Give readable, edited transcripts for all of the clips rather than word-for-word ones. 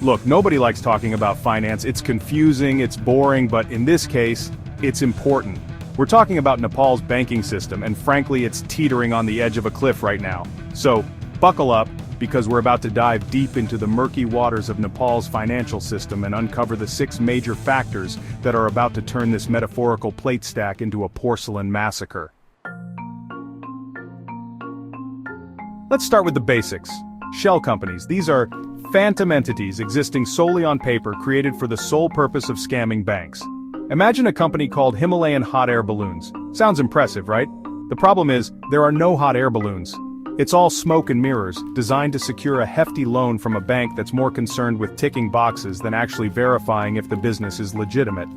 Look, nobody likes talking about finance. It's confusing, it's boring, but in this case, it's important. We're talking about Nepal's banking system, and frankly, it's teetering on the edge of a cliff right now. So, buckle up, because we're about to dive deep into the murky waters of Nepal's financial system and uncover the 6 major factors that are about to turn this metaphorical plate stack into a porcelain massacre. Let's start with the basics. Shell companies. These are phantom entities existing solely on paper, created for the sole purpose of scamming banks. Imagine a company called Himalayan Hot Air Balloons. Sounds impressive, right? The problem is, there are no hot air balloons. It's all smoke and mirrors, designed to secure a hefty loan from a bank that's more concerned with ticking boxes than actually verifying if the business is legitimate.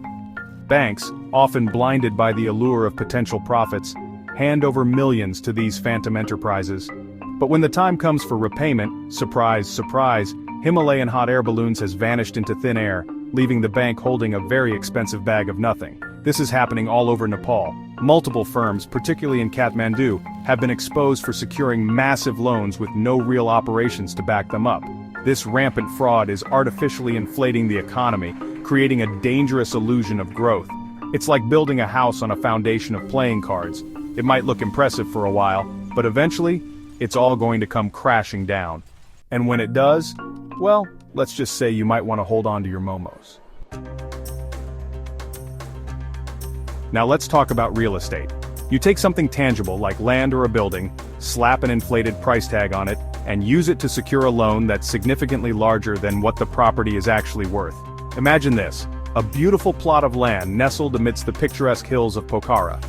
Banks, often blinded by the allure of potential profits, hand over millions to these phantom enterprises. But when the time comes for repayment, surprise, surprise, Himalayan Hot Air Balloons has vanished into thin air, leaving the bank holding a very expensive bag of nothing. This is happening all over Nepal. Multiple firms, particularly in Kathmandu, have been exposed for securing massive loans with no real operations to back them up. This rampant fraud is artificially inflating the economy, creating a dangerous illusion of growth. It's like building a house on a foundation of playing cards. It might look impressive for a while, but eventually, it's all going to come crashing down. And when it does, well, let's just say you might want to hold on to your momos. Now let's talk about real estate. You take something tangible like land or a building, slap an inflated price tag on it, and use it to secure a loan that's significantly larger than what the property is actually worth. Imagine this, a beautiful plot of land nestled amidst the picturesque hills of Pokhara.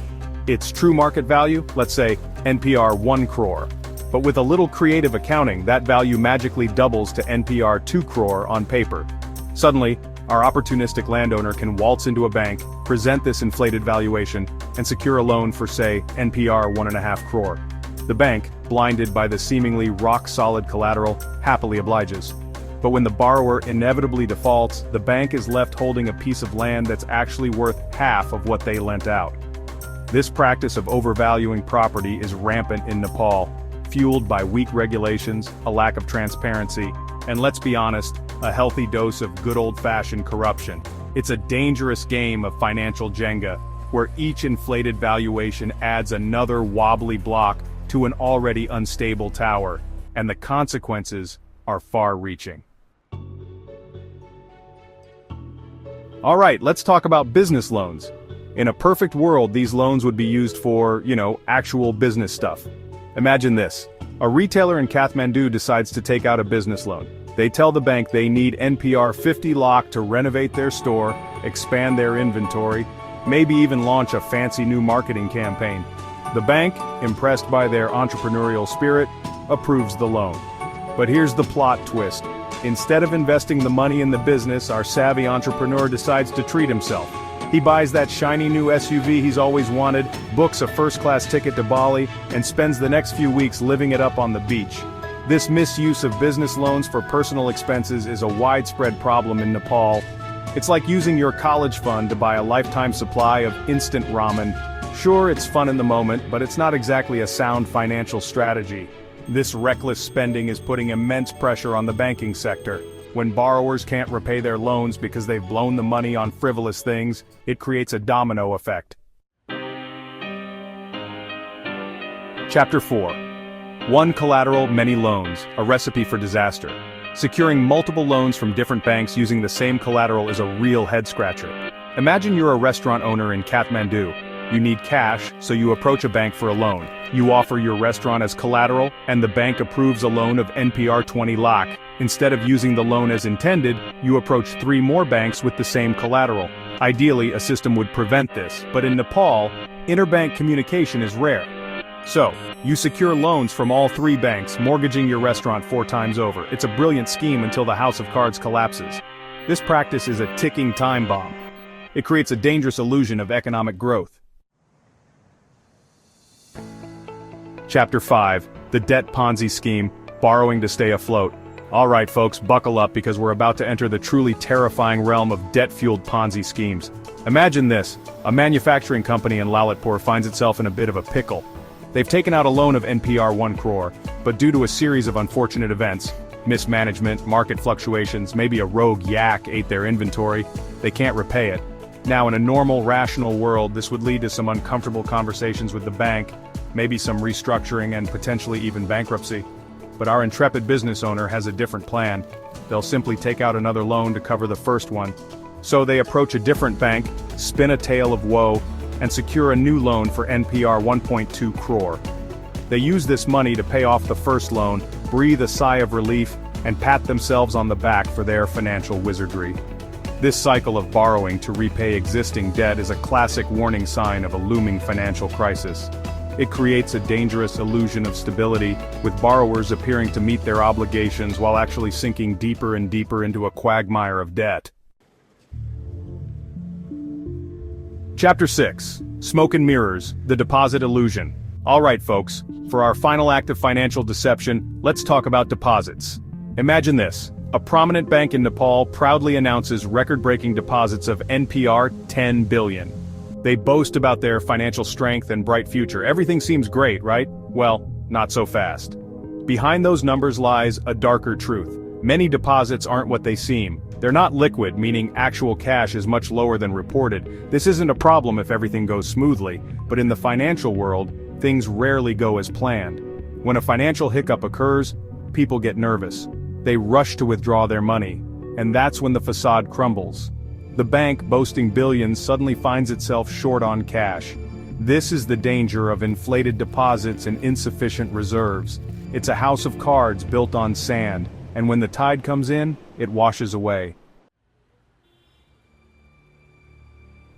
Its true market value, let's say, NPR 1 crore. But with a little creative accounting, that value magically doubles to NPR 2 crore on paper. Suddenly, our opportunistic landowner can waltz into a bank, present this inflated valuation, and secure a loan for, say, NPR 1.5 crore. The bank, blinded by the seemingly rock-solid collateral, happily obliges. But when the borrower inevitably defaults, the bank is left holding a piece of land that's actually worth half of what they lent out. This practice of overvaluing property is rampant in Nepal, fueled by weak regulations, a lack of transparency, and let's be honest, a healthy dose of good old-fashioned corruption. It's a dangerous game of financial Jenga, where each inflated valuation adds another wobbly block to an already unstable tower, and the consequences are far-reaching. Alright, let's talk about business loans. In a perfect world, these loans would be used for, actual business stuff. Imagine this. A retailer in Kathmandu decides to take out a business loan. They tell the bank they need NPR 50 lakh to renovate their store, expand their inventory, maybe even launch a fancy new marketing campaign. The bank, impressed by their entrepreneurial spirit, approves the loan. But here's the plot twist. Instead of investing the money in the business, our savvy entrepreneur decides to treat himself. He buys that shiny new SUV he's always wanted, books a first-class ticket to Bali, and spends the next few weeks living it up on the beach. This misuse of business loans for personal expenses is a widespread problem in Nepal. It's like using your college fund to buy a lifetime supply of instant ramen. Sure, it's fun in the moment, but it's not exactly a sound financial strategy. This reckless spending is putting immense pressure on the banking sector. When borrowers can't repay their loans because they've blown the money on frivolous things, it creates a domino effect. Chapter 4. One collateral, many loans, a recipe for disaster. Securing multiple loans from different banks using the same collateral is a real head-scratcher. Imagine you're a restaurant owner in Kathmandu. You need cash, so you approach a bank for a loan. You offer your restaurant as collateral, and the bank approves a loan of NPR 20 lakh. Instead of using the loan as intended, you approach 3 more banks with the same collateral. Ideally, a system would prevent this, but in Nepal, interbank communication is rare. So, you secure loans from all 3 banks, mortgaging your restaurant 4 times over. It's a brilliant scheme until the house of cards collapses. This practice is a ticking time bomb. It creates a dangerous illusion of economic growth. Chapter 5. The Debt Ponzi Scheme, Borrowing to Stay Afloat. Alright folks, buckle up because we're about to enter the truly terrifying realm of debt-fueled Ponzi schemes. Imagine this, a manufacturing company in Lalitpur finds itself in a bit of a pickle. They've taken out a loan of NPR 1 crore, but due to a series of unfortunate events, Mismanagement, market fluctuations, maybe a rogue yak ate their inventory. They can't repay it. Now, in a normal, rational world, this would lead to some uncomfortable conversations with the bank, maybe some restructuring and potentially even bankruptcy. But our intrepid business owner has a different plan. They'll simply take out another loan to cover the first one. So they approach a different bank, spin a tale of woe, and secure a new loan for NPR 1.2 crore. They use this money to pay off the first loan, breathe a sigh of relief, and pat themselves on the back for their financial wizardry. This cycle of borrowing to repay existing debt is a classic warning sign of a looming financial crisis. It creates a dangerous illusion of stability, with borrowers appearing to meet their obligations while actually sinking deeper and deeper into a quagmire of debt. Chapter 6. Smoke and Mirrors, the Deposit Illusion. Alright folks, for our final act of financial deception, let's talk about deposits. Imagine this. A prominent bank in Nepal proudly announces record-breaking deposits of NPR 10 billion. They boast about their financial strength and bright future. Everything seems great, right? Well, not so fast. Behind those numbers lies a darker truth. Many deposits aren't what they seem. They're not liquid, meaning actual cash is much lower than reported. This isn't a problem if everything goes smoothly, but in the financial world, things rarely go as planned. When a financial hiccup occurs, people get nervous. They rush to withdraw their money, and that's when the facade crumbles. The bank, boasting billions, suddenly finds itself short on cash. This is the danger of inflated deposits and insufficient reserves. It's a house of cards built on sand, and when the tide comes in, it washes away.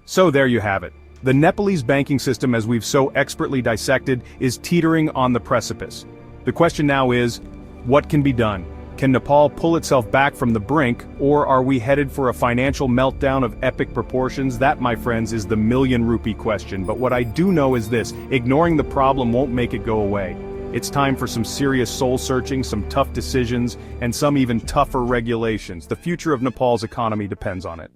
So there you have it. The Nepalese banking system, as we've so expertly dissected, is teetering on the precipice. The question now is, what can be done? Can Nepal pull itself back from the brink, or are we headed for a financial meltdown of epic proportions? That, my friends, is the million-rupee question. But what I do know is this: ignoring the problem won't make it go away. It's time for some serious soul-searching, some tough decisions, and some even tougher regulations. The future of Nepal's economy depends on it.